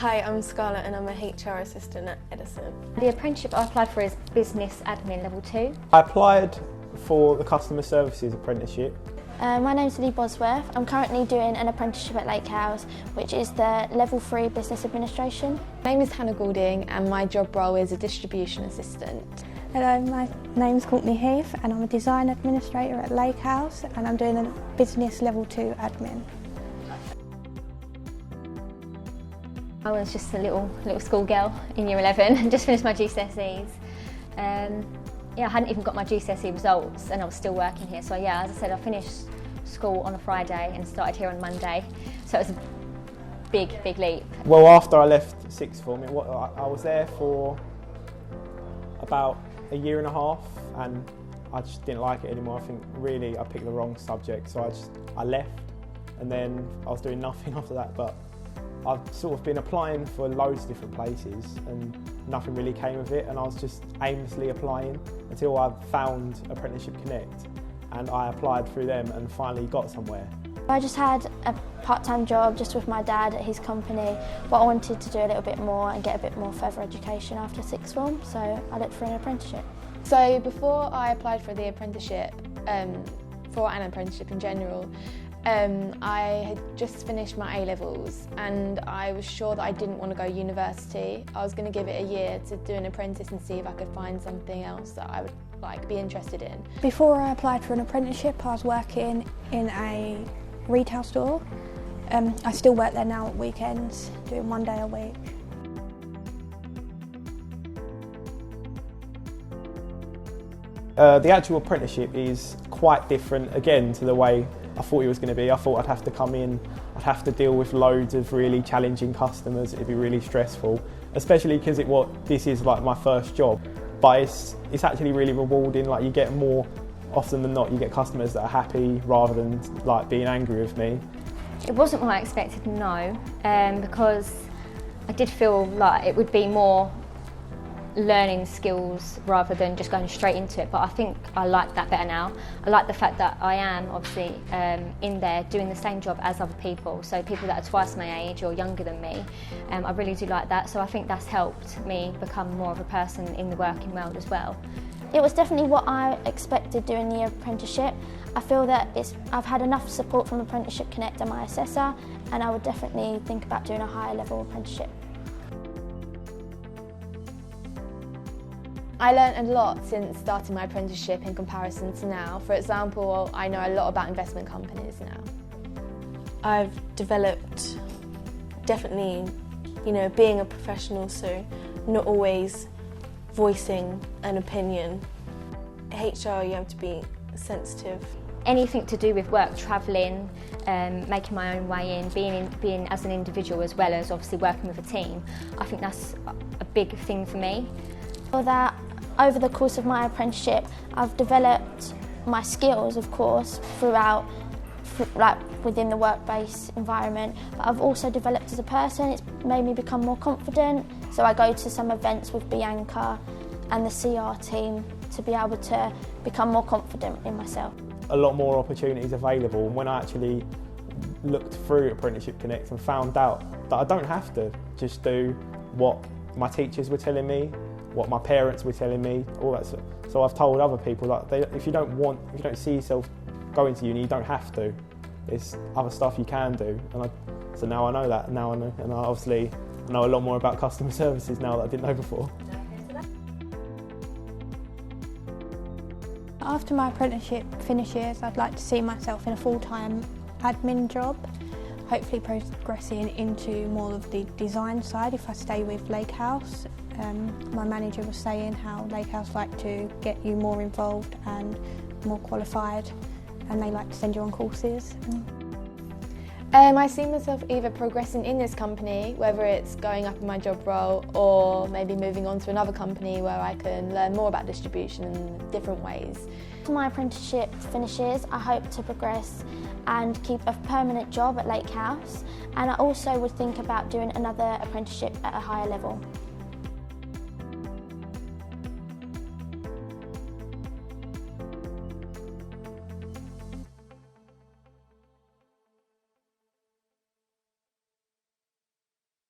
Hi, I'm Scarlett and I'm a HR assistant at Edison. The apprenticeship I applied for is Business Admin Level 2. I applied for the Customer Services apprenticeship. My name's Lee Bosworth. I'm currently doing an apprenticeship at Lake House, which is the Level 3 Business Administration. My name is Hannah Goulding and my job role is a distribution assistant. Hello, my name's Courtney Heath and I'm a design administrator at Lake House and I'm doing a Business Level 2 admin. I was just a little schoolgirl in Year 11 and just finished my GCSEs. I hadn't even got my GCSE results and I was still working here. So yeah, as I said, I finished school on a Friday and started here on Monday. So it was a big leap. Well, after I left sixth form, I was there for about a year and a half and I just didn't like it anymore. I think really I picked the wrong subject, so I left and then I was doing nothing after that. But I've sort of been applying for loads of different places and nothing really came of it, and I was just aimlessly applying until I found Apprenticeship Connect and I applied through them and finally got somewhere. I just had a part-time job just with my dad at his company, but I wanted to do a little bit more and get a bit more further education after sixth form, so I looked for an apprenticeship. So before I applied for the apprenticeship, for an apprenticeship in general, I had just finished my A-levels and I was sure that I didn't want to go university. I was going to give it a year to do an apprentice and see if I could find something else that I would be interested in. Before I applied for an apprenticeship, I was working in a retail store. I still work there now at weekends, doing 1 day a week. The actual apprenticeship is quite different again to the way I thought it was going to be. I thought I'd have to come in, I'd have to deal with loads of really challenging customers, it'd be really stressful, especially because this is like my first job. But it's actually really rewarding. Like, you get more often than not, you get customers that are happy rather than like being angry with me. It wasn't what I expected, no, because I did feel like it would be more learning skills rather than just going straight into it, but I think I like that better now. I like the fact that I am obviously in there doing the same job as other people, so people that are twice my age or younger than me. I really do like that, so I think that's helped me become more of a person in the working world as well. It was definitely what I expected doing the apprenticeship. I feel that I've had enough support from Apprenticeship Connect and my assessor, and I would definitely think about doing a higher level apprenticeship. I learned a lot since starting my apprenticeship in comparison to now. For example, I know a lot about investment companies now. I've developed definitely, being a professional, so not always voicing an opinion. HR, you have to be sensitive. Anything to do with work, travelling, making my own way in, being as an individual as well as obviously working with a team, I think that's a big thing for me. For that, over the course of my apprenticeship, I've developed my skills, of course, throughout, within the work-based environment, but I've also developed as a person. It's made me become more confident, so I go to some events with Bianca and the CR team to be able to become more confident in myself. A lot more opportunities available, and when I actually looked through Apprenticeship Connect and found out that I don't have to just do what my teachers were telling me, what my parents were telling me, all that stuff. So I've told other people that if you don't see yourself going to uni, you don't have to. There's other stuff you can do, and so now I know that. Now I know, and I obviously know a lot more about customer services now that I didn't know before. After my apprenticeship finishes, I'd like to see myself in a full-time admin job, hopefully progressing into more of the design side if I stay with Lake House. My manager was saying how Lake House like to get you more involved and more qualified, and they like to send you on courses. I see myself either progressing in this company, whether it's going up in my job role, or maybe moving on to another company where I can learn more about distribution in different ways. After my apprenticeship finishes, I hope to progress and keep a permanent job at Lake House, and I also would think about doing another apprenticeship at a higher level.